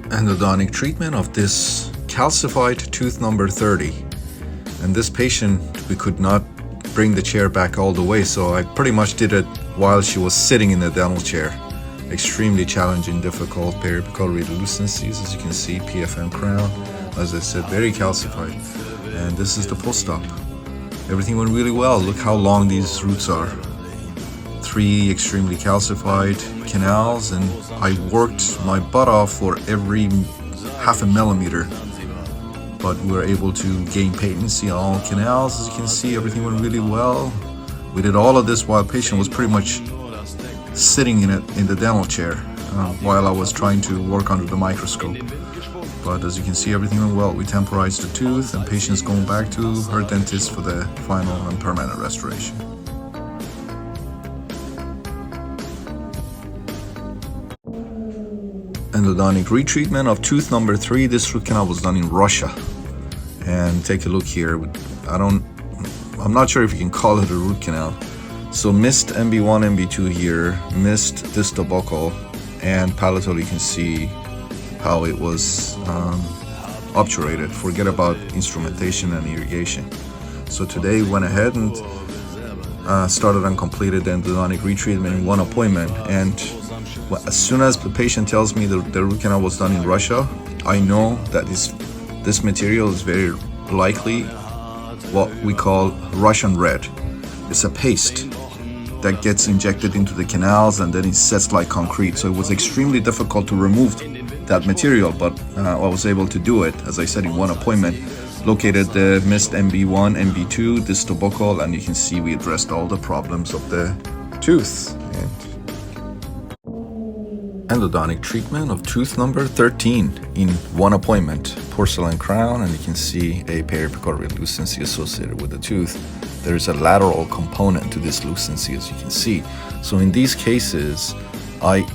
Endodontic treatment of this calcified tooth number 30. And this patient, we could not bring the chair back all the way, so I pretty much did it while she was sitting in the dental chair. Extremely challenging, difficult periapical radiolucencies, as you can see, PFM crown, as I said, very calcified. And this is the post-op. Everything went really well. Look how long these roots are. 3 extremely calcified canals, and I worked my butt off for every half a millimeter, but we were able to gain patency on all canals. As you can see, everything went really well. We did all of this while the patient was pretty much sitting in the dental chair while I was trying to work under the microscope. But as you can see, everything went well. We temporized the tooth, and patient's going back to her dentist for the final and permanent restoration. Endodontic retreatment of tooth number 3. This root canal was done in Russia. And take a look here. I'm not sure if you can call it a root canal. So missed MB1, MB2 here, missed distal buccal, and palatal. You can see how it was obturated. Forget about instrumentation and irrigation. So today went ahead and started and completed the endodontic retreatment in 1 appointment. And as soon as the patient tells me the root canal was done in Russia, I know that this material is very likely what we call Russian red. It's a paste that gets injected into the canals and then it sets like concrete. So it was extremely difficult to remove that material, but I was able to do it, as I said, in 1 appointment. Located the missed MB1, MB2, distal buccal, and you can see we addressed all the problems of the tooth. Endodontic treatment of tooth number 13 in 1 appointment. Porcelain crown, and you can see a periapical radiolucency associated with the tooth. There is a lateral component to this lucency, as you can see. So in these cases, I,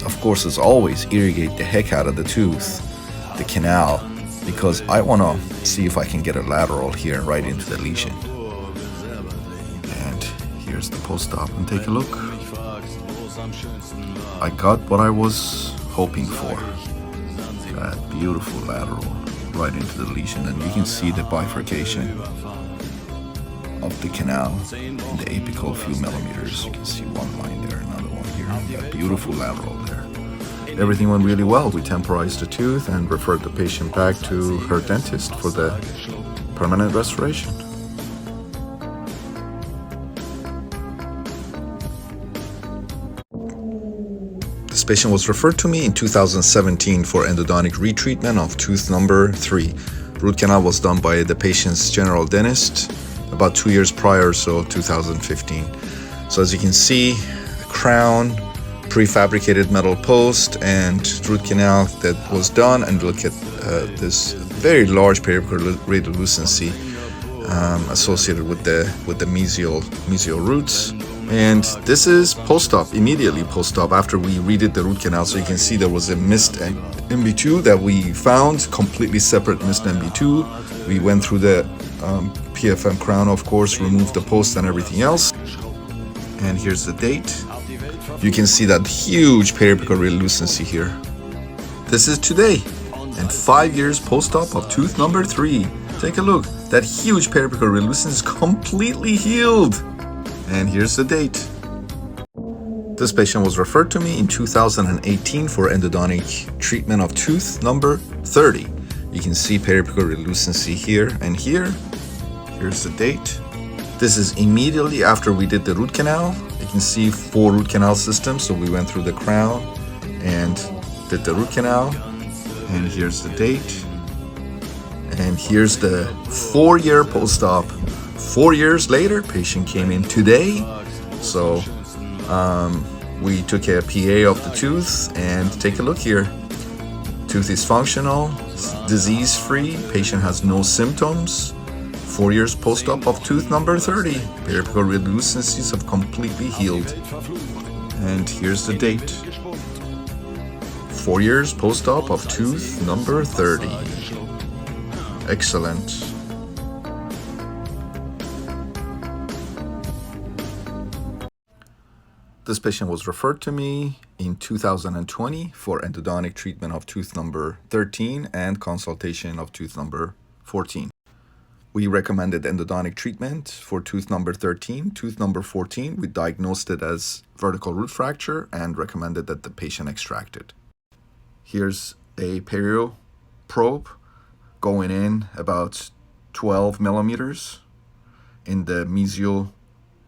of course, as always, irrigate the heck out of the tooth, the canal, because I want to see if I can get a lateral here right into the lesion. And here's the post-op, and take a look. I got what I was hoping for. That beautiful lateral right into the lesion, and you can see the bifurcation of the canal in the apical few millimeters. You can see one line there, another one here. That beautiful lateral there. Everything went really well. We temporized the tooth and referred the patient back to her dentist for the permanent restoration. This patient was referred to me in 2017 for endodontic retreatment of tooth number 3. Root canal was done by the patient's general dentist about 2 years prior, so 2015. So as you can see, the crown, prefabricated metal post, and root canal that was done. And look at this very large periapical radiolucency associated with the mesial roots. And this is post-op, immediately post-op after we redid the root canal. So you can see there was a missed MB2 that we found, completely separate missed MB2. We went through the PFM crown, of course, removed the post and everything else. And here's the date. You can see that huge periapical radiolucency here. This is today, and 5 years post-op of tooth number 3. Take a look. That huge periapical radiolucency is completely healed. And here's the date. This patient was referred to me in 2018 for endodontic treatment of tooth number 30. You can see periapical radiolucency here and here. Here's the date. This is immediately after we did the root canal. You can see 4 root canal systems. So we went through the crown and did the root canal. And here's the date. And here's the 4-year post-op. 4 years later, patient came in today. So we took a PA of the tooth, and take a look here. Tooth is functional, disease-free, patient has no symptoms. 4 years post-op of tooth number 30. Periapical radiolucencies have completely healed. And here's the date. 4 years post-op of tooth number 30. Excellent. This patient was referred to me in 2020 for endodontic treatment of tooth number 13 and consultation of tooth number 14. We recommended endodontic treatment for tooth number 13. Tooth number 14, we diagnosed it as vertical root fracture and recommended that the patient extract it. Here's a perio probe going in about 12 millimeters in the mesial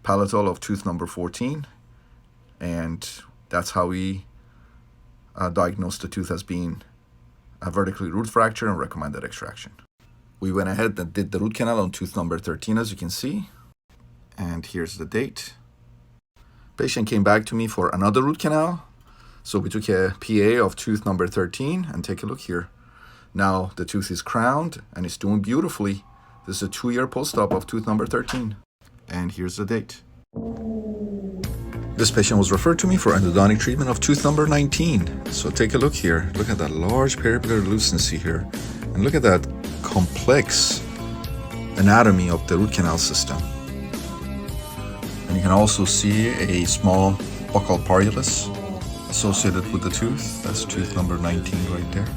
palatal of tooth number 14. And that's how we diagnosed the tooth as being a vertically root fracture and recommended extraction. We went ahead and did the root canal on tooth number 13, as you can see. And here's the date. Patient came back to me for another root canal. So we took a PA of tooth number 13 and take a look here. Now the tooth is crowned and it's doing beautifully. This is a 2-year post-op of tooth number 13. And here's the date. This patient was referred to me for endodontic treatment of tooth number 19. So take a look here. Look at that large periapical lucency here. And look at that complex anatomy of the root canal system. And you can also see a small buccal parulus associated with the tooth. That's tooth number 19 right there.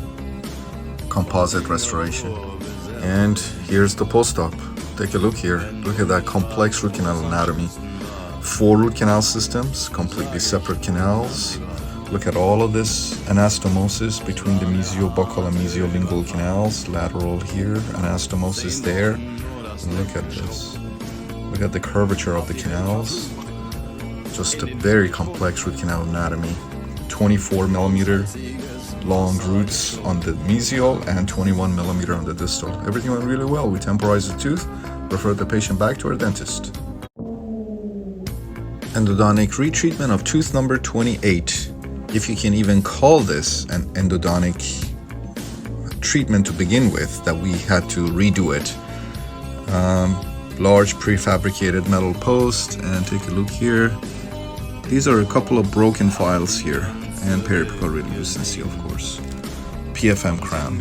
Composite restoration. And here's the post-op. Take a look here. Look at that complex root canal anatomy. 4 root canal systems, completely separate canals. Look at all of this anastomosis between the mesiobuccal and mesiolingual canals. Lateral here, anastomosis there. And look at this. Look at the curvature of the canals. Just a very complex root canal anatomy. 24 millimeter long roots on the mesial and 21 millimeter on the distal. Everything went really well. We temporized the tooth, referred the patient back to our dentist. Endodontic retreatment of tooth number 28. If you can even call this an endodontic treatment to begin with, that we had to redo it. Large prefabricated metal post, and take a look here. These are a couple of broken files here, and periapical radiolucency, of course. PFM crown.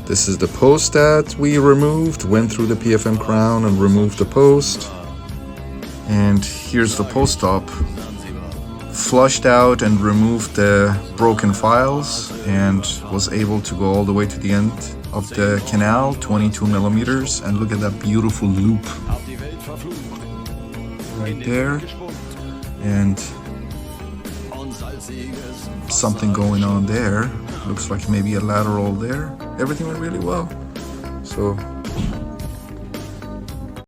This is the post that we removed, went through the PFM crown and removed the post. And here's the post-op. Flushed out and removed the broken files and was able to go all the way to the end of the canal, 22 millimeters. And look at that beautiful loop right there. And something going on there. Looks like maybe a lateral there. Everything went really well. So